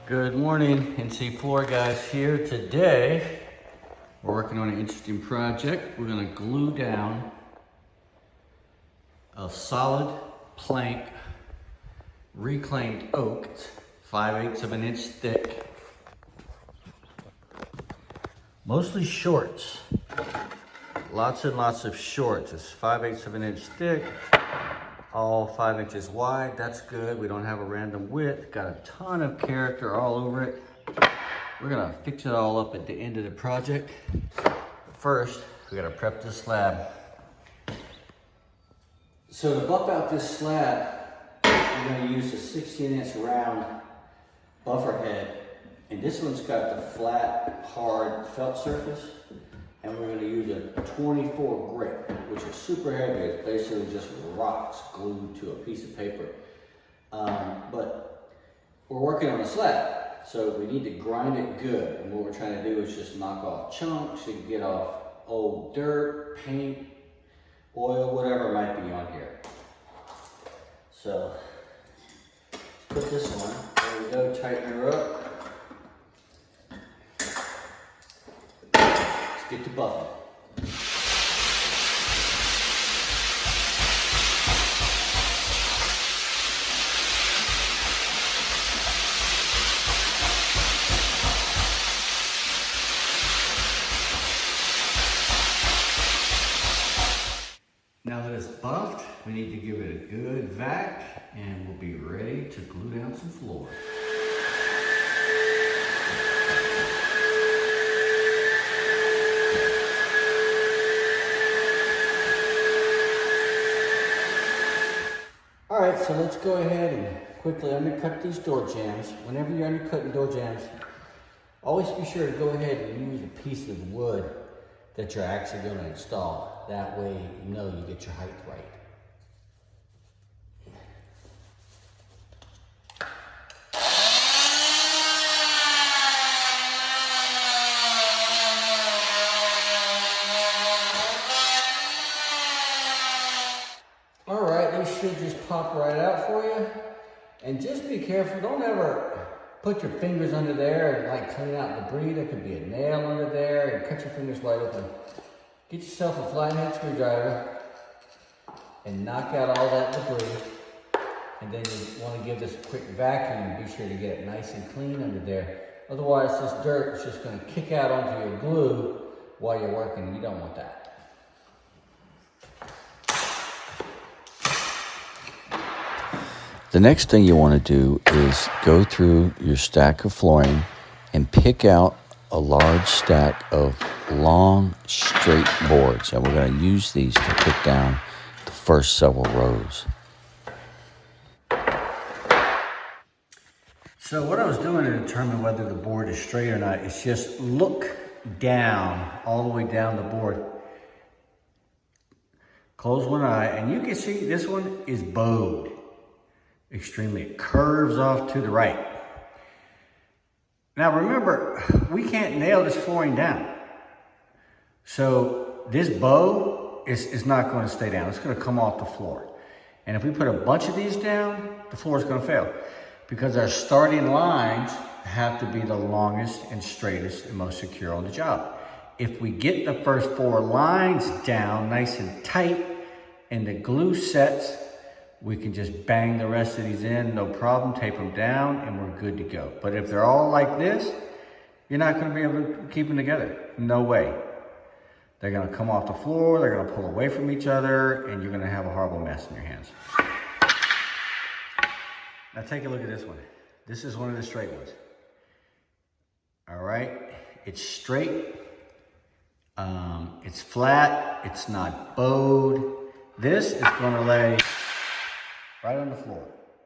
Good morning, NC4 guys here. Today, we're working on an interesting project. We're gonna glue down a solid plank, reclaimed oak, 5/8 of an inch thick. Mostly shorts, lots and lots of shorts. It's 5/8 of an inch thick, all 5 inches wide. That's good. We don't have a random width. Got a ton of character all over it. We're gonna fix it all up at the end of the project. First, we gotta prep this slab. So to buff out this slab, we're gonna use a 16-inch round buffer head. And this one's got the flat, hard felt surface. And we're gonna use a 24 grit, which is super heavy. It's basically just rocks glued to a piece of paper. But we're working on a slab, so we need to grind it good. And what we're trying to do is just knock off chunks and get off old dirt, paint, oil, whatever might be on here. So, let's put this on. There we go, tighten her up. Get to buffing. Now that it's buffed, we need to give it a good vac and we'll be ready to glue down some floor. All right, so let's go ahead and quickly undercut these door jambs. Whenever you're undercutting door jambs, always be sure to go ahead and use a piece of wood that you're actually going to install. That way you know you get your height right. All right, these should just pop right out for you. And just be careful, don't ever put your fingers under there and like clean out debris. There could be a nail under there and cut your fingers wide open. Get yourself a flathead screwdriver and knock out all that debris. And then you want to give this a quick vacuum. Be sure to get it nice and clean under there. Otherwise, this dirt is just going to kick out onto your glue while you're working. You don't want that. The next thing you want to do is go through your stack of flooring and pick out a large stack of long, straight boards. And we're going to use these to put down the first several rows. So what I was doing to determine whether the board is straight or not is just look down, all the way down the board. Close one eye, and you can see this one is bowed. Extremely, it curves off to the right. Now remember, we can't nail this flooring down. So this bow is not going to stay down. It's going to come off the floor. And if we put a bunch of these down, the floor is going to fail. Because our starting lines have to be the longest and straightest and most secure on the job. If we get the first 4 lines down nice and tight and the glue sets, we can just bang the rest of these in, no problem, tape them down, and we're good to go. But if they're all like this, you're not gonna be able to keep them together. No way. They're gonna come off the floor, they're gonna pull away from each other, and you're gonna have a horrible mess in your hands. Now take a look at this one. This is one of the straight ones. All right, it's straight, it's flat, it's not bowed. This is gonna lay right on the floor,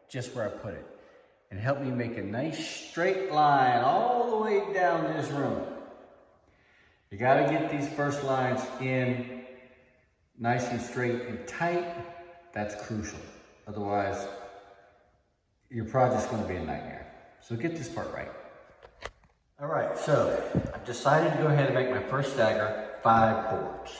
just where I put it. And help me make a nice straight line all the way down this room. You gotta get these first lines in nice and straight and tight. That's crucial. Otherwise, your project's gonna be a nightmare. So get this part right. All right, so I've decided to go ahead and make my first stagger 5 boards.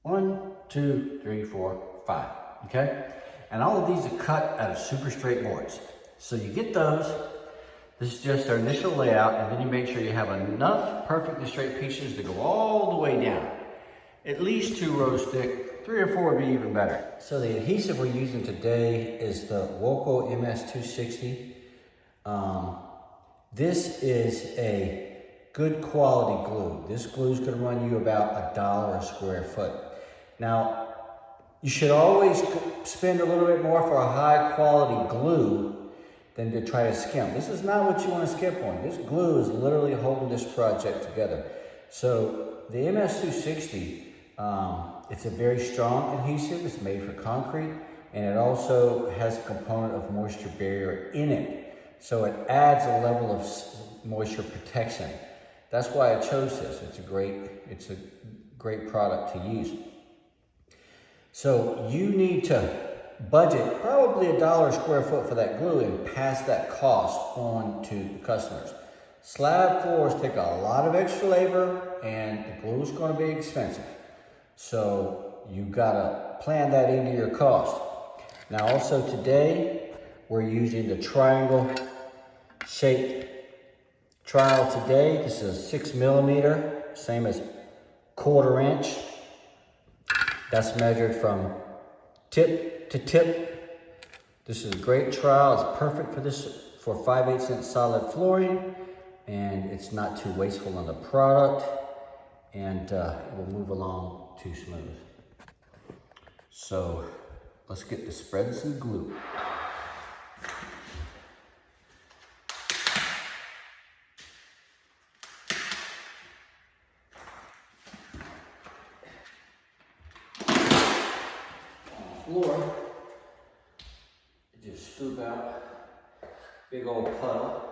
1, 2, 3, 4, 5, okay? And all of these are cut out of super straight boards. So you get those, This is just our initial layout, and then you make sure you have enough perfectly straight pieces to go all the way down. At least 2 rows thick, 3 or 4 would be even better. So the adhesive we're using today is the Woco MS260. This is a good quality glue. This glue is going to run you about $1 a square foot. Now, you should always spend a little bit more for a high quality glue than to try to skimp. This is not what you want to skimp on. This glue is literally holding this project together. So the MS260, it's a very strong adhesive. It's made for concrete, and it also has a component of moisture barrier in it. So it adds a level of moisture protection. That's why I chose this. It's a great product to use. So you need to budget probably $1 a square foot for that glue and pass that cost on to the customers. Slab floors take a lot of extra labor, and the glue is going to be expensive. So you gotta plan that into your cost. Now also today, we're using the triangle shaped trowel today. This is 6 millimeter, same as 1/4 inch. That's measured from tip to tip. This is a great trowel. It's perfect for this, for 5/8 inch solid flooring, and it's not too wasteful on the product, and it will move along too smooth. So let's get to spreading some glue. Floor, you just scoop out big old puddle,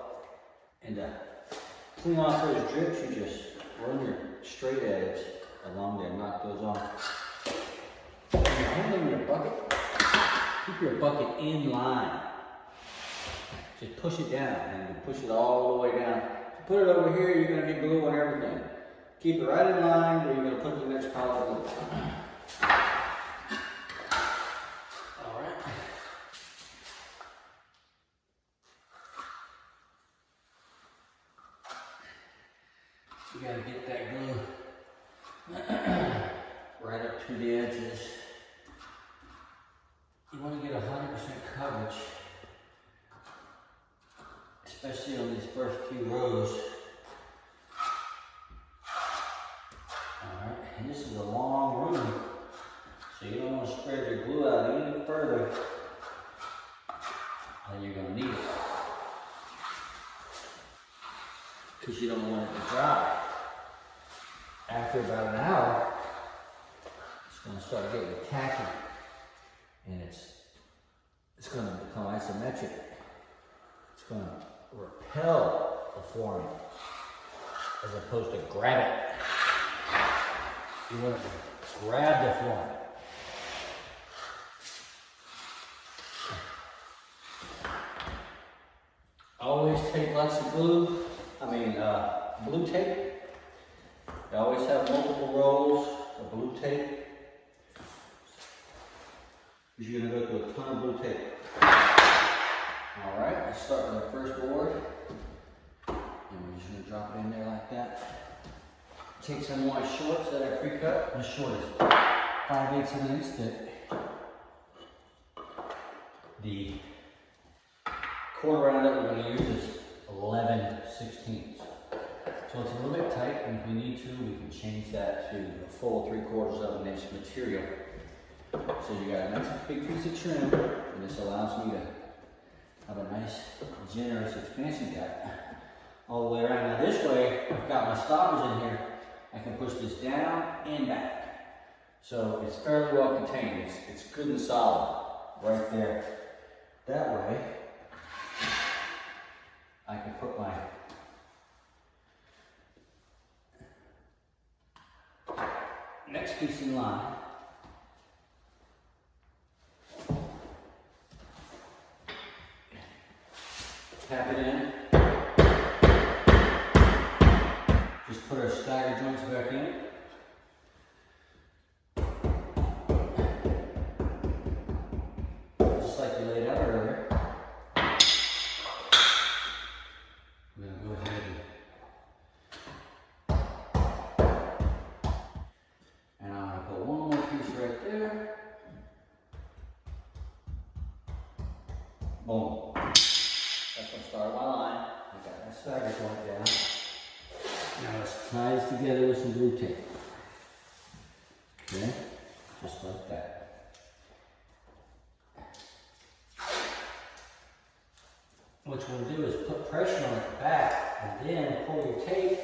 and clean off those drips. You just run your straight edge along there, knock those off. When you're handling your bucket, keep your bucket in line. Just push it down, and you push it all the way down. If you put it over here, you're gonna get glue on everything. Keep it right in line where you're gonna put the next pile of glue. You gotta get that glue right up to the edges. You want to get 100% coverage, especially on these first few rows. Alright, and this is a long room, so you don't want to spread your glue out any further than you're going to need it, because you don't want it to dry. After about an hour, it's going to start getting tacky, and it's going to become isometric. It's going to repel the flooring as opposed to grab it. You want to grab the flooring. Always take lots of glue. Blue tape. You always have multiple rolls of blue tape, because you're going to go through a ton of blue tape. Alright, let's start with our first board. And we're just going to drop it in there like that. Take some white shorts that I pre-cut. This short is 5/8 of an inch thick. The quarter round that we're going to use is 11/16. So it's a little bit tight, and if we need to, we can change that to a full 3/4 of an inch material. So you got a nice big piece of trim, and this allows me to have a nice, generous expansion gap all the way around. Now this way, I've got my stoppers in here. I can push this down and back. So it's fairly well contained. It's good and solid right there. That way, I can put my next piece in line. Tap it in. Just put our stagger joints back in. Just like you laid out earlier. Boom. That's what started my line. I got my stagger joint down. Now let's tie this together with some glue tape. Okay, just like that. What you want to do is put pressure on the back and then pull your tape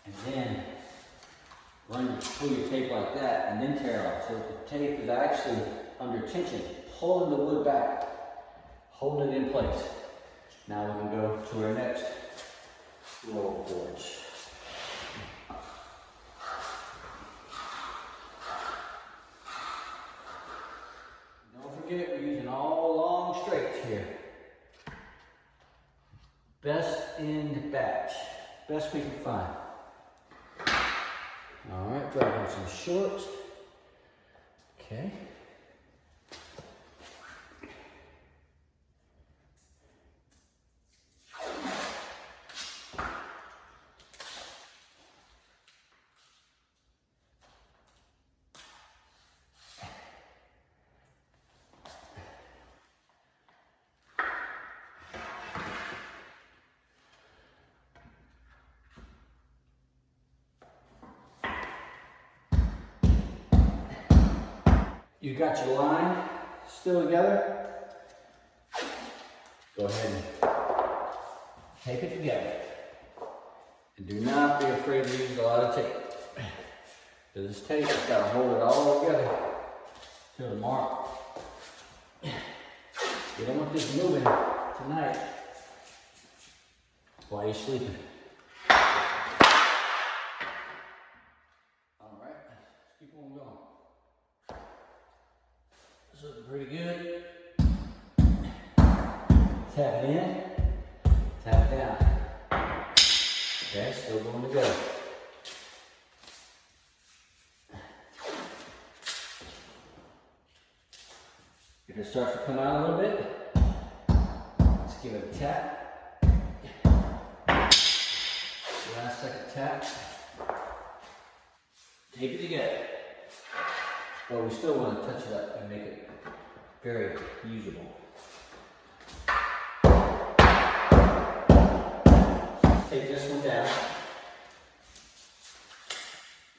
and then pull your tape like that and then tear it off. So the tape is actually under tension, pulling the wood back, holding it in place. Now we can go to our next row of boards. Don't forget, we're using all long straights here. Best end batch, best we can find. All right, grab on some shorts. Okay. You got your line still together? Go ahead and tape it together. And do not be afraid to use a lot of tape. This tape has got to hold it all together to the mark. You don't want this moving tonight while you're sleeping. All right, let's keep on going. This looking pretty good. Tap it in, tap it down. Okay, still going together. If it starts to come out a little bit, let's give it a tap. Last second tap. Tape it together. But we still want to touch it up and make it very usable. Take this one down.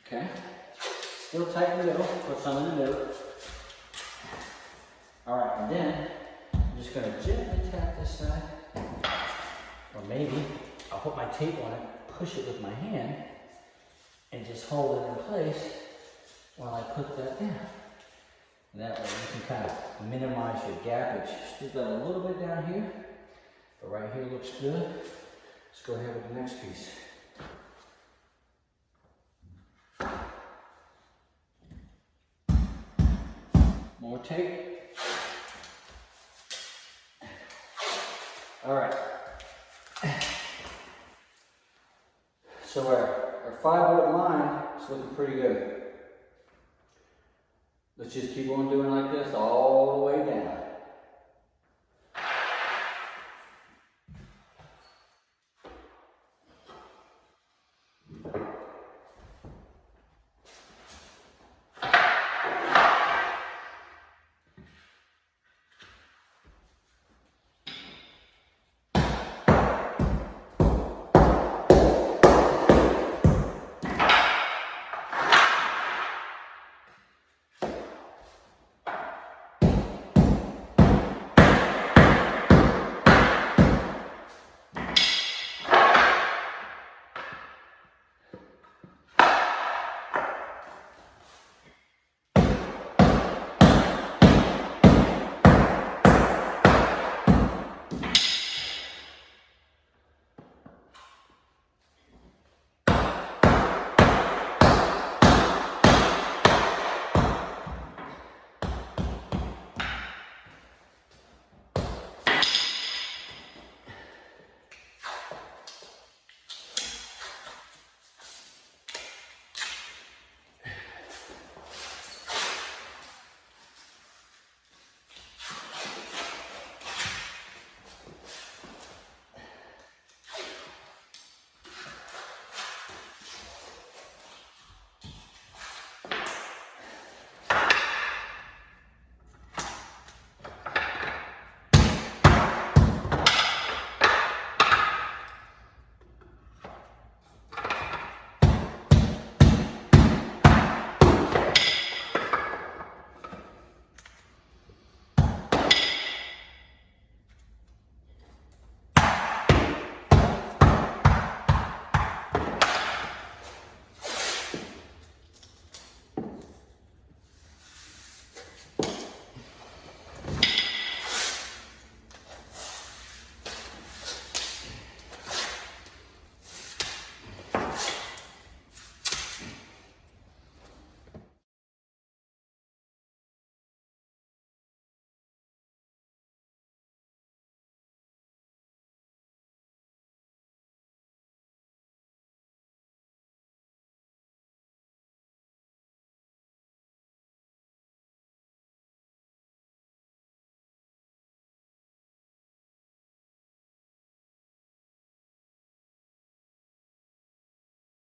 Okay. Still tighten the middle, put some in the middle. Alright, and then I'm just going to gently tap this side. Or maybe I'll put my tape on it, push it with my hand, and just hold it in place while I put that down. And that way you can kind of minimize your gappage. Still got a little bit down here, but right here looks good. Let's go ahead with the next piece. More tape. All right. So our 5-volt line is looking pretty good. Let's just keep on doing like this all the way down.